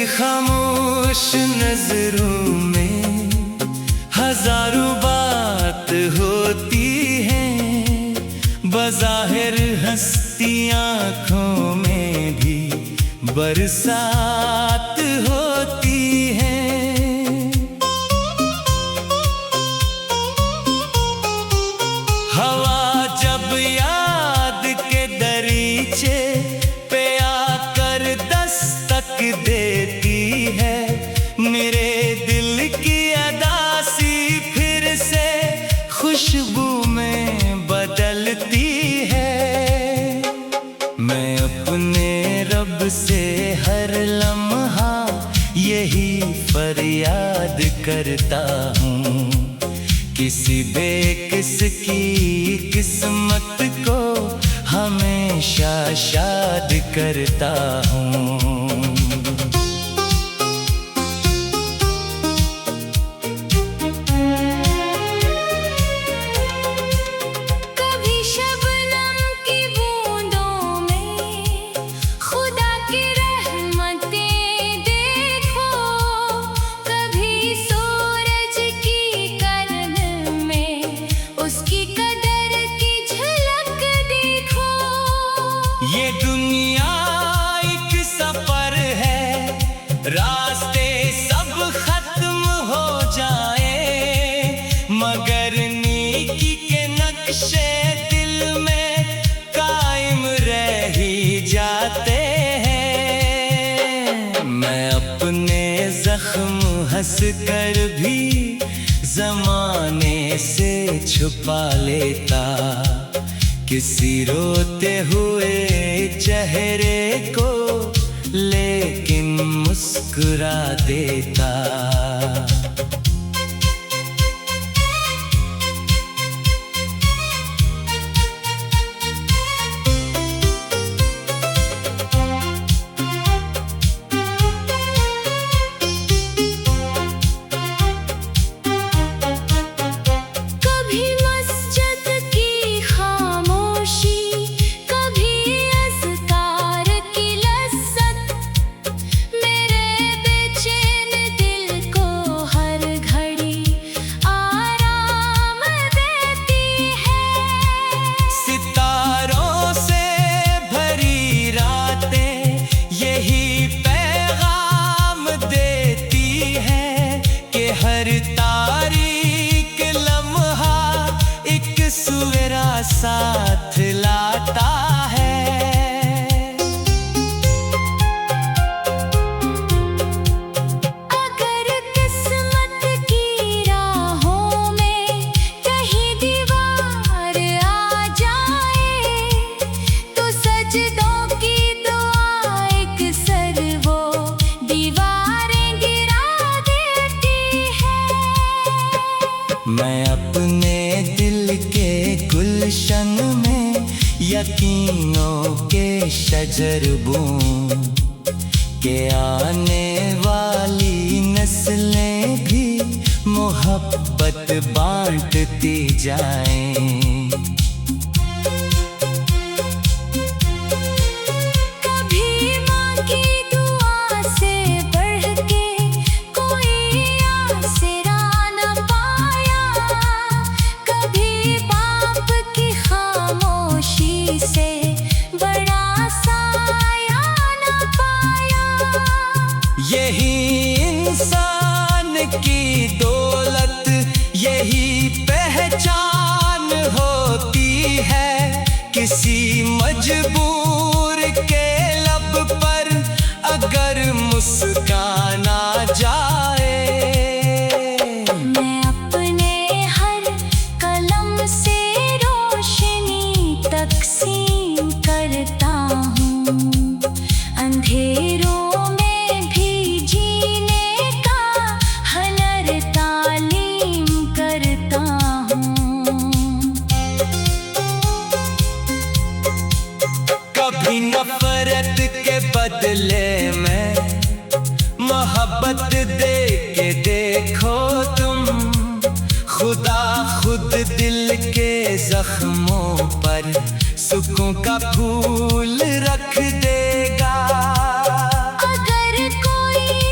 खामोश नजरों में हजारों बात होती है, बज़ाहिर हंसती आँखों में भी बरसात होती है। हवा जब याद के दरीचे पे आकर दस्तक देती है, मेरे दिल की अदासी फिर से खुशबू में बदलती है। मैं अपने रब से हर लम्हा यही फरियाद करता हूँ, किसी बेकिस की किस्मत को हमेशा शाद करता हूँ। ये दुनिया एक सफर है, रास्ते सब खत्म हो जाए, मगर नेकी के नक्शे दिल में कायम रह ही जाते हैं। मैं अपने जख्म हंस कर भी ज़माने से छुपा लेता, किसी रोते हुए चेहरे को लेकिन मुस्कुरा देता। हर तारीख लम्हा एक सवेरा साथ लाता है। अगर किस्मत की राहों में कहीं दीवार आ जाए, तो सजदों की दुआ एक सर वो दीवारें गिरा देती है। मैं अपने दिल के गुलशन में यकीनों के शजर बोऊं, के आने वाली नस्लें भी मोहब्बत बांटती जाएं। यही इंसान की दौलत, यही पहचान होती है, किसी मजबूर के लब पर अगर मुस्कान आ जाए। मैं अपने हर कलम से रोशनी तकसीम करता हूँ, अंधेरों नफरत के बदले में मोहब्बत दे के देखो तुम, खुदा खुद दिल के जख्मों पर सुकून का फूल रख देगा। अगर कोई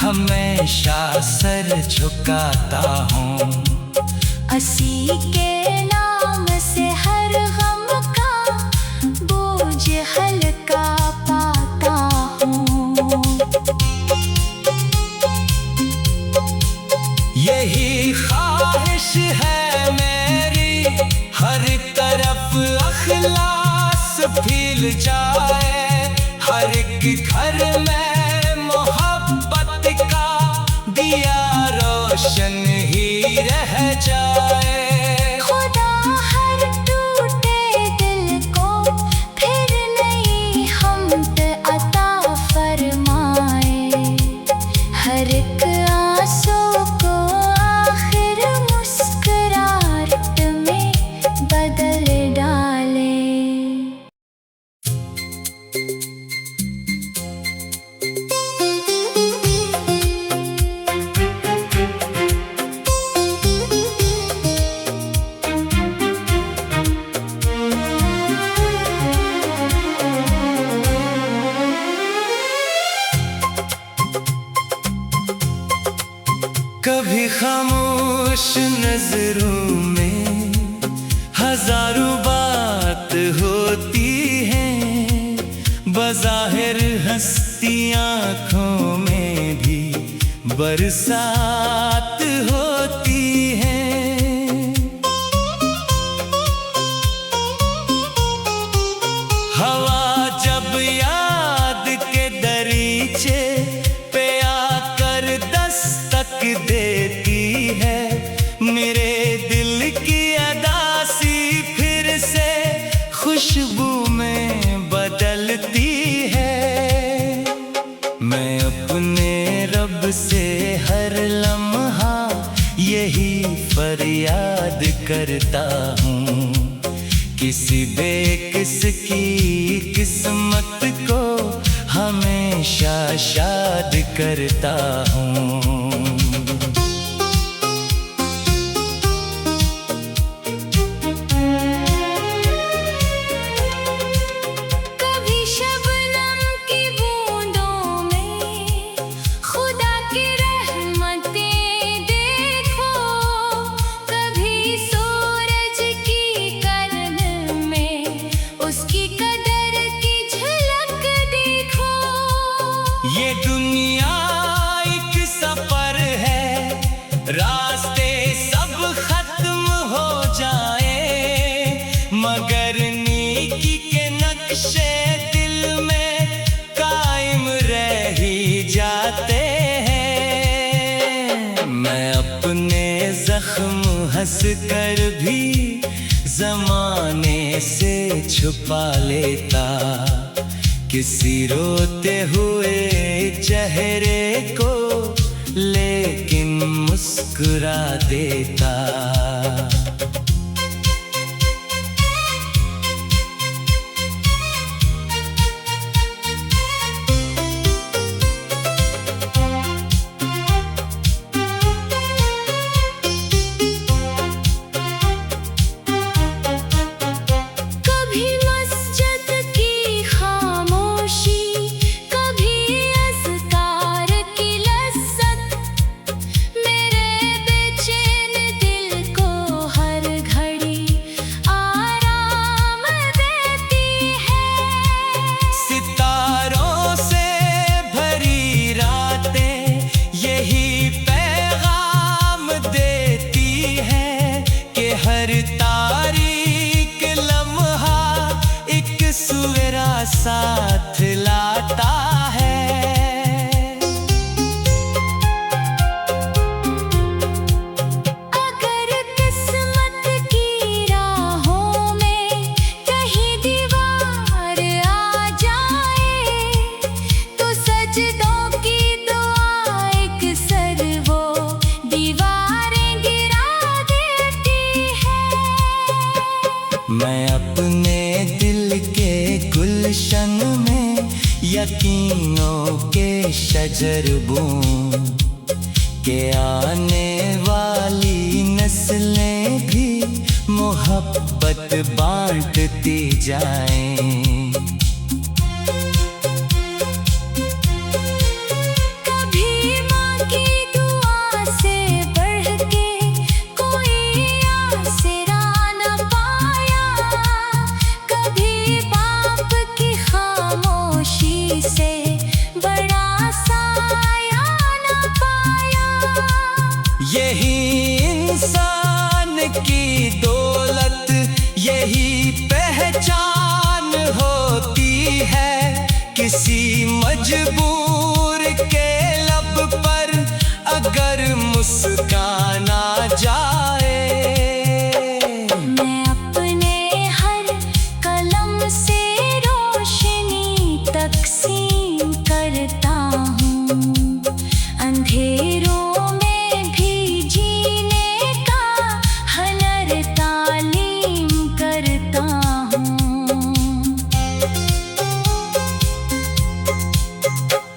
हमेशा सर झुकाता हूँ। असी के नाम से हर गम का बोझ हल्का पाता हूँ। यही ख्वाहिश है मेरी, हर तरफ अखलास फैल जाए, हर एक घर में मोहब्बत का दिया रोशन ही रह जाए। खुदा हर टूटे दिल को फिर नई हमत अता फरमाए, हर एक आंसू को आखिर मुस्कुराहट में बदल डाले। कभी खामोश नजरों में हजारों बात होती हैं, बज़ाहिर हंसती आँखों में भी बरसात होती है। हवा जब याद के दरीचे पे आकर दस्तक देती है, मेरे दिल की अदासी फिर से खुशबू में बदलती है। मैं अपने रब से हर लम्हा यही फरियाद करता हूँ, किसी बेकिस की किस्मत को हमेशा शाद करता हूँ। कभी शबनम की बूंदों में खुदा की रहमतें देखो, कभी सूरज की किरण में उसकी कदर की झलक देखो। ये दुनिया एक सफर है, रास्ते सब खत्म हो जाए, मगर नेकी के नक्शे दिल में कायम रह ही जाते हैं। मैं अपने जख्म हंस कर भी जमाने से छुपा लेता, किसी रोते हुए चेहरे को लेकिन मुस्कुरा देता। कभी मस्जिद की खामोशी, कभी अज़कार की लज़्ज़त, मेरे बेचैन दिल को हर घड़ी आराम देती है। सितारों से भरी रातें यही पैगाम देती है कि हर तारीख लम्हा एक सवेरा साथ लाता है। अगर किस्मत की राहों में कहीं दीवार आ जाए, तो सजदों की दुआ एक सर वो दीवारें गिरा देती है। मैं अपने दिल के गुलशन में यकीनों के शजर बोऊं, के आने वाली नस्लें भी मोहब्बत बांटती जाएं। कभी यही इंसान की दौलत, यही पहचान होती है। किसी मजबूर के लब पर अगर मुस्कान आ जाए, मैं अपने हर कलम से रोशनी तकसीम करता हूँ। अंधेरों में भी जीने का हुनर तालीम करता हूँ।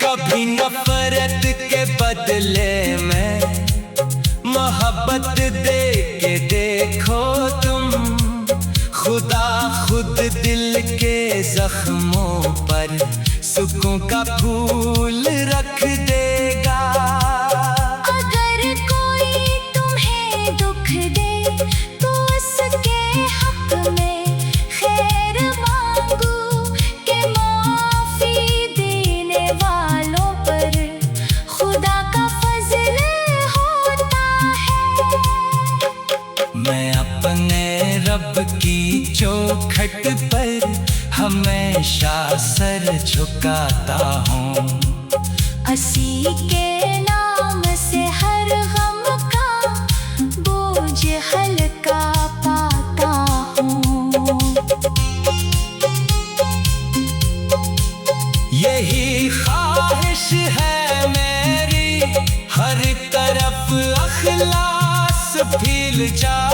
कभी नफरत के बदले में मोहब्बत दे के देखो तुम, खुदा खुद दिल के जख्मों पर सुकून का फूल रख देगा। अगर कोई तुम्हें दुख दे तो उसके हक में खैर मांगो, कि माफी देने वालों पर खुदा का फजल होता है। मैं अपने रब की चौखट पर हमेशा सर झुकाता हूँ। असी के नाम से हर गम का बोझ हल्का पाता हूँ। यही ख्वाहिश है मेरी, हर तरफ अखलास फैल जाए।